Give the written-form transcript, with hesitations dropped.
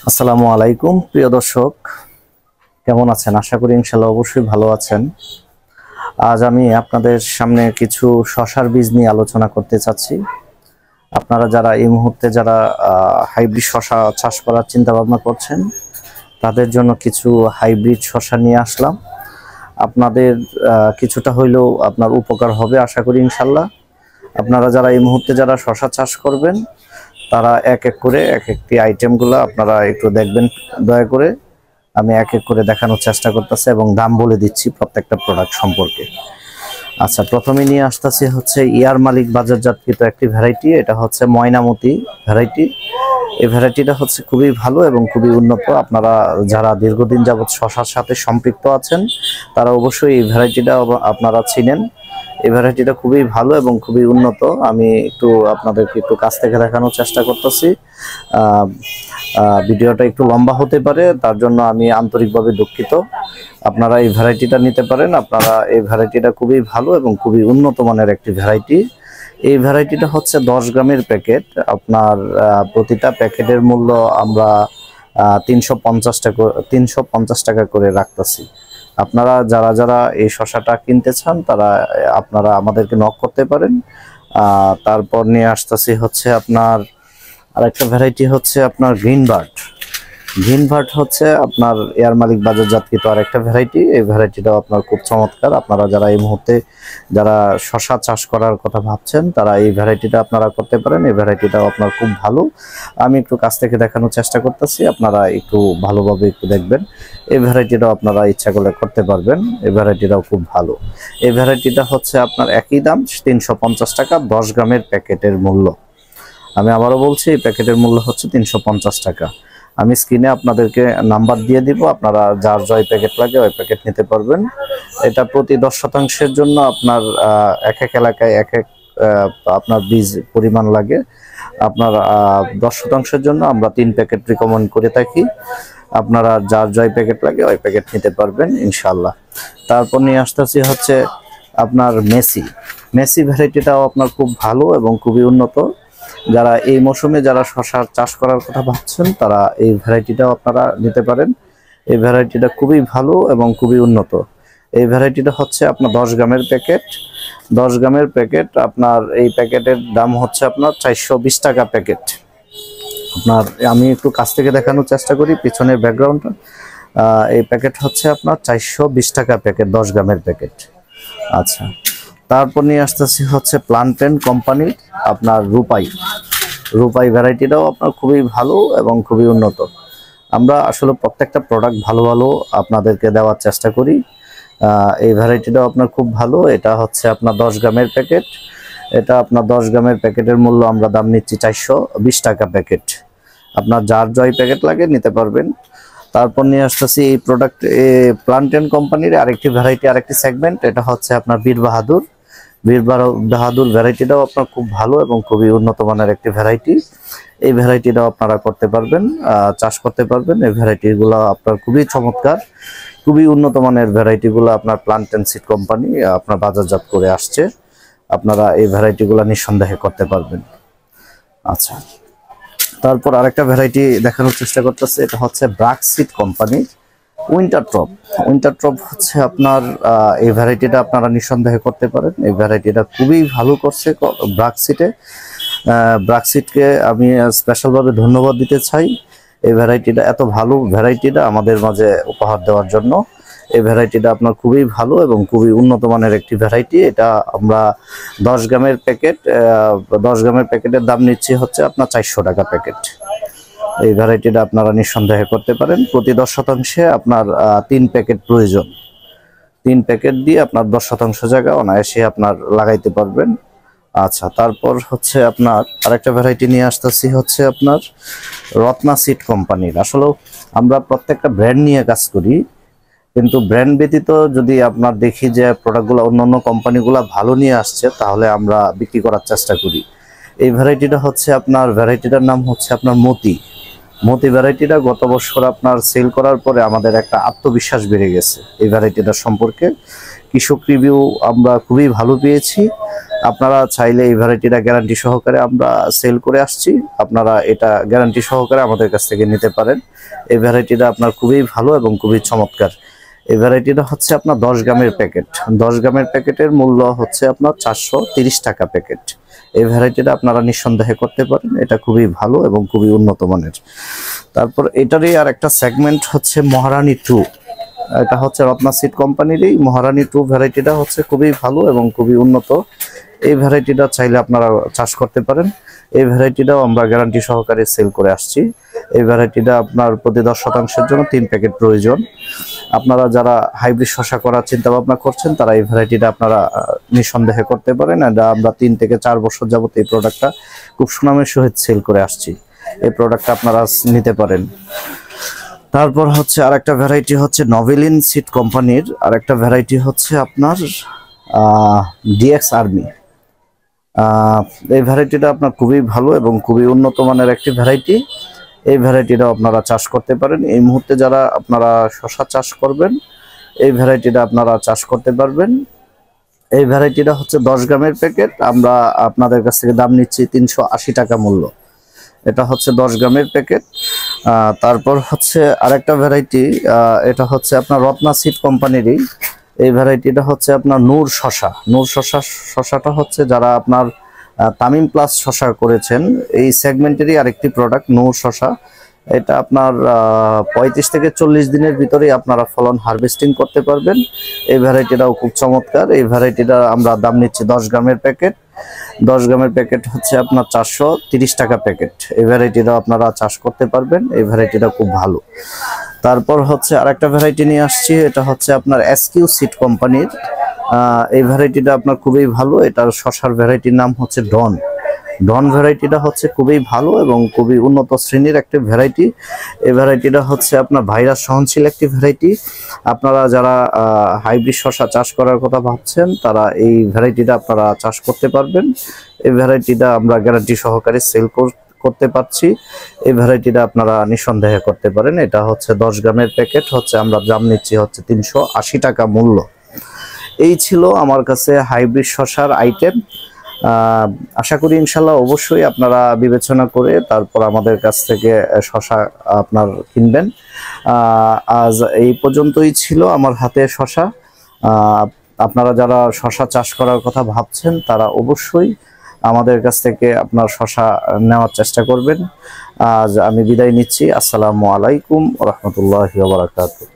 আসসালামু আলাইকুম প্রিয় দর্শক, কেমন আছেন? আশা করি ইনশাআল্লাহ অবশ্যই ভালো আছেন। আজ আমি আপনাদের সামনে কিছু শসার বীজ নিয়ে আলোচনা করতে চাচ্ছি। আপনারা যারা এই মুহূর্তে যারা হাইব্রিড শসা চাষ করার চিন্তা ভাবনা করছেন, তাদের জন্য কিছু হাইব্রিড শসা নিয়ে আসলাম। আপনাদের কিছুটা হইলেও আপনার উপকার হবে আশা করি ইনশাআল্লাহ। আপনারা যারা এই মুহূর্তে যারা শসা চাষ করবেন, তারা এক এক করে এক একটি আইটেমগুলো আপনারা একটু দেখবেন দয়া করে। আমি এক এক করে দেখানোর চেষ্টা করতেছি এবং দাম বলে দিচ্ছি প্রত্যেকটা প্রোডাক্ট সম্পর্কে। আচ্ছা, প্রথমে নিয়ে আসতেছি হচ্ছে ইয়ার মালিক বাজারজাতকৃত একটি ভ্যারাইটি। এটা হচ্ছে ময়নামতি ভ্যারাইটি। এই ভ্যারাইটিটা হচ্ছে খুবই ভালো এবং খুবই উন্নত। আপনারা যারা দীর্ঘদিন যাবৎ শসার সাথে সম্পৃক্ত আছেন, তারা অবশ্যই এই ভ্যারাইটিটা আপনারা চিনেন। এই ভ্যারাইটিটা খুবই ভালো এবং খুবই উন্নত। আমি একটু আপনাদেরকে একটু কাছ থেকে দেখানোর চেষ্টা করতেছি। ভিডিওটা একটু লম্বা হতে পারে, তার জন্য আমি আন্তরিকভাবে দুঃখিত। আপনারা এই ভ্যারাইটিটা নিতে পারেন। আপনারা এই ভ্যারাইটিটা খুবই ভালো এবং খুবই উন্নত মানের একটি ভ্যারাইটি। এই ভ্যারাইটিটা হচ্ছে 10 গ্রামের প্যাকেট। আপনার প্রতিটা প্যাকেটের মূল্য আমরা 350 টাকা করে রাখতেছি। আপনারা যারা যারা এই শসাটা কিনতে চান, তারা আপনারা আমাদেরকে নক করতে পারেন। তারপর নিয়ে আসতেছি হচ্ছে আপনার আরেকটা ভ্যারাইটি হচ্ছে আপনার গ্রিন বার্ড। গ্রিন বার্ড হচ্ছে আপনার এয়ার মালিক বাজারজাতকৃত আরেকটা ভ্যারাইটি। এই ভ্যারাইটিটাও আপনার খুব চমৎকার। আপনারা যারা এই মুহূর্তে যারা শসা চাষ করার কথা ভাবছেন, তারা এই ভ্যারাইটিটা আপনারা করতে পারেন। এই ভ্যারাইটিটাও আপনার খুব ভালো। আমি একটু কাছ থেকে দেখানোর চেষ্টা করতেছি, আপনারা একটু ভালোভাবে একটু দেখবেন। এই ভ্যারাইটিটাও আপনারা ইচ্ছা করলে করতে পারবেন। এই ভ্যারাইটিটাও খুব ভালো। এই ভ্যারাইটিটা হচ্ছে আপনার একই দাম 350 টাকা 10 গ্রামের প্যাকেটের মূল্য। আমি আবারও বলছি, এই প্যাকেটের মূল্য হচ্ছে 350 টাকা। আমি স্ক্রিনে আপনাদেরকে নাম্বার দিয়ে দিব, আপনারা যার জয় প্যাকেট লাগে ওই প্যাকেট নিতে পারবেন। এটা প্রতি 10% জন্য আপনার এক এক এলাকায় এক এক আপনার বীজ পরিমাণ লাগে। আপনার 10% জন্য আমরা 3 প্যাকেট রিকমেন্ড করে থাকি। আপনারা যার জয় প্যাকেট লাগে ওই প্যাকেট নিতে পারবেন ইনশাআল্লাহ। তারপর নিয়ে আসতেছি হচ্ছে আপনার মেসি ভ্যারাইটিটাও আপনার খুব ভালো এবং খুবই উন্নত। যারা এই মৌসুমে যারা শসার চাষ করার কথা ভাবছেন, তারা এই ভ্যারাইটিটাও আপনারা নিতে পারেন। এই ভ্যারাইটিটা খুবই ভালো এবং খুবই উন্নত। এই ভ্যারাইটিটা হচ্ছে আপনার 10 গ্রামের প্যাকেট। 10 গ্রামের প্যাকেট আপনার এই প্যাকেটের দাম হচ্ছে আপনার 420 টাকা প্যাকেট। আপনার আমি একটু কাছ থেকে দেখানোর চেষ্টা করি পিছনের ব্যাকগ্রাউন্ডটা। এই প্যাকেট হচ্ছে আপনার 420 টাকা প্যাকেট, 10 গ্রামের প্যাকেট। আচ্ছা, তারপর নিয়ে আসতেছি হচ্ছে প্লান্টেন কোম্পানির আপনার রূপাই ভ্যারাইটিটাও আপনার খুবই ভালো এবং খুবই উন্নত। আমরা আসলে প্রত্যেকটা প্রোডাক্ট ভালো ভালো আপনাদেরকে দেওয়ার চেষ্টা করি। এই ভ্যারাইটিটাও আপনার খুব ভালো। এটা হচ্ছে আপনার 10 গ্রামের প্যাকেট। এটা আপনার 10 গ্রামের প্যাকেটের মূল্য আমরা দাম নিচ্ছি 420 টাকা প্যাকেট। আপনার যার জয় প্যাকেট লাগে নিতে পারবেন। তারপর নিয়ে আসতেছি এই প্রোডাক্ট প্লান্টেন কোম্পানির আরেকটি ভ্যারাইটি, আরেকটি সেগমেন্ট। এটা হচ্ছে আপনার বীর বাহাদুর ভ্যারাইটিটাও আপনার খুব ভালো এবং খুবই উন্নত মানের একটি ভ্যারাইটি। এই ভ্যারাইটিটাও আপনারা করতে পারবেন, চাষ করতে পারবেন। এই ভ্যারাইটিগুলো আপনার খুবই চমৎকার, খুবই উন্নত মানের ভ্যারাইটিগুলো আপনার প্লান্টেন সিড কোম্পানি আপনার বাজারজাত করে আসছে। আপনারা এই ভ্যারাইটিগুলো নিঃসন্দেহে করতে পারবেন। আচ্ছা, তারপর আরেকটা ভ্যারাইটি দেখানোর চেষ্টা করতেছে। এটা হচ্ছে ব্রাকসিড কোম্পানির উইন্টার ট্রপ হচ্ছে আপনার এই ভ্যারাইটিটা আপনারা নিঃসন্দেহে করতে পারেন। এই ভ্যারাইটিটা খুবই ভালো করছে ব্রাকসিডকে আমি স্পেশালভাবে ধন্যবাদ দিতে চাই। এই ভ্যারাইটিটা এত ভালো ভ্যারাইটিটা আমাদের মাঝে উপহার দেওয়ার জন্য। এই ভ্যারাইটিটা আপনার খুবই ভালো এবং খুবই উন্নত মানের একটি ভ্যারাইটি। এটা আমরা 10 গ্রামের প্যাকেটের দাম নিচ্ছি হচ্ছে আপনার 400 টাকা প্যাকেট। এই ভ্যারাইটিটা আপনারা নিঃসন্দেহে করতে পারেন। প্রতি 10% আপনার 3 প্যাকেট প্রয়োজন। 3 প্যাকেট দিয়ে আপনার 10% জায়গা অনায়াসে আপনার লাগাইতে পারবেন। আচ্ছা, তারপর হচ্ছে আপনার আরেকটা ভ্যারাইটি নিয়ে আসতেছি হচ্ছে আপনার রত্না সিড কোম্পানির। আসলে আমরা প্রত্যেকটা ব্র্যান্ড নিয়ে কাজ করি, কিন্তু ব্র্যান্ড ব্যতীত যদি আপনার দেখি যে প্রোডাক্টগুলো অন্য কোম্পানিগুলো ভালো নিয়ে আসছে, তাহলে আমরা বিক্রি করার চেষ্টা করি। এই ভ্যারাইটিটা হচ্ছে আপনার ভ্যারাইটিটার নাম হচ্ছে আপনার মতি ভ্যারাইটিটা গত বছর আপনার সেল করার পরে আমাদের একটা আত্মবিশ্বাস বেড়ে গেছে এই ভ্যারাইটিটার সম্পর্কে। কৃষক রিভিউ আমরা খুবই ভালো পেয়েছি। আপনারা চাইলে এই ভ্যারাইটিটা গ্যারান্টি সহকারে আমরা সেল করে আসছি, আপনারা এটা গ্যারান্টি সহকারে আমাদের কাছ থেকে নিতে পারেন। এই ভ্যারাইটিটা আপনার খুবই ভালো এবং খুবই চমৎকার। এই ভ্যারাইটিটা হচ্ছে আপনার 10 গ্রামের প্যাকেট। 10 গ্রামের প্যাকেটের মূল্য হচ্ছে আপনার 430 টাকা প্যাকেট। এই ভ্যারাইটিটা আপনারা নিঃসন্দেহে করতে পারেন, এটা খুবই ভালো এবং খুবই উন্নত মানের। তারপর এটারই আর একটা সেগমেন্ট হচ্ছে মহারানী 2। এটা হচ্ছে রত্না সিড কোম্পানিরই মহারানী 2 ভ্যারাইটিটা হচ্ছে খুবই ভালো এবং খুবই উন্নত। এই ভ্যারাইটিটা চাইলে আপনারা চাষ করতে পারেন। এই ভ্যারাইটিটাও আমরা গ্যারান্টি সহকারে সেল করে আসছি। এই ভ্যারাইটিটা আপনার প্রতি 10% জন্য 3 প্যাকেট প্রয়োজন। আপনারা যারা হাইব্রিড শসা করার চিন্তা ভাবনা করছেন তারা এই ভ্যারাইটিটা আপনারা নিঃসন্দেহে করতে পারেন। এটা আমরা 3 থেকে 4 বছর যাবত এই প্রোডাক্টটা খুব সুনামের সহিত সেল করে আসছি। এই প্রোডাক্টটা আপনারা নিতে পারেন। তারপর হচ্ছে আরেকটা ভ্যারাইটি হচ্ছে নভেলিন সিড কোম্পানির আরেকটা ভ্যারাইটি হচ্ছে আপনার ডিএক্স আর্মি। এই ভ্যারাইটিটা আপনার খুবই ভালো এবং খুবই উন্নত মানের একটি ভ্যারাইটি। এই ভ্যারাইটিটাও আপনারা চাষ করতে পারেন। এই মুহূর্তে যারা আপনারা শসা চাষ করবেন এই ভ্যারাইটিটা আপনারা চাষ করতে পারবেন। এই ভ্যারাইটিটা হচ্ছে 10 গ্রামের প্যাকেট, আমরা আপনাদের কাছ থেকে দাম নিচ্ছি 380 টাকা মূল্য। এটা হচ্ছে 10 গ্রামের প্যাকেট। তারপর হচ্ছে আরেকটা ভ্যারাইটি, এটা হচ্ছে আপনার রত্না সিড কোম্পানিরই। এই ভ্যারাইটিটা হচ্ছে আপনার নূর শসা। নূর শসাটা হচ্ছে যারা আপনার তামিম প্লাস শসা করেছেন এই সেগমেন্টেরই আরেকটি প্রোডাক্ট নূর শসা। এটা আপনার 35 থেকে 40 দিনের ভিতরেই আপনারা ফলন হারভেস্টিং করতে পারবেন। এই ভ্যারাইটিটাও খুব চমৎকার। এই ভ্যারাইটিটা আমরা দাম নিচ্ছি 10 গ্রামের প্যাকেট। 10 গ্রামের প্যাকেট হচ্ছে আপনার 430 টাকা প্যাকেট। এই ভ্যারাইটিটাও আপনারা চাষ করতে পারবেন। এই ভ্যারাইটিটা খুব ভালো। তারপর হচ্ছে আরেকটা ভ্যারাইটি নিয়ে আসছি, এটা হচ্ছে আপনার এসকিউ সিড কোম্পানির। এই ভ্যারাইটিটা আপনার খুবই ভালো। এটার শসার ভ্যারাইটির নাম হচ্ছে ডন। ডন ভ্যারাইটিটা হচ্ছে খুবই ভালো এবং খুবই উন্নত শ্রেণীর একটি ভ্যারাইটি। এই ভ্যারাইটিটা হচ্ছে আপনার ভাইরাস সহনশীল একটি ভ্যারাইটি। আপনারা যারা হাইব্রিড শসা চাষ করার কথা ভাবছেন তারা এই ভ্যারাইটিটা আপনারা চাষ করতে পারবেন। এই ভ্যারাইটিটা আমরা গ্যারান্টি সহকারে সেল করতে পারছি। এই ভ্যারাইটিটা আপনারা নিঃসন্দেহে করতে পারেন। এটা হচ্ছে 10 গ্রামের প্যাকেট, হচ্ছে আমরা দাম নিচ্ছি হচ্ছে 380 টাকা মূল্য। এই ছিল আমার কাছে হাইব্রিড শসার আইটেম। আশা করি ইনশাল্লাহ অবশ্যই আপনারা বিবেচনা করে তারপর আমাদের কাছ থেকে শসা আপনার কিনবেন। আজ এই পর্যন্তই ছিল আমার হাতে শসা। আপনারা যারা শসা চাষ করার কথা ভাবছেন তারা অবশ্যই আমাদের কাছ থেকে আপনার শসা নেওয়ার চেষ্টা করবেন। আজ আমি বিদায় নিচ্ছি। আসসালামু আলাইকুম ওয়া রাহমাতুল্লাহি ওয়া বারাকাতুহু।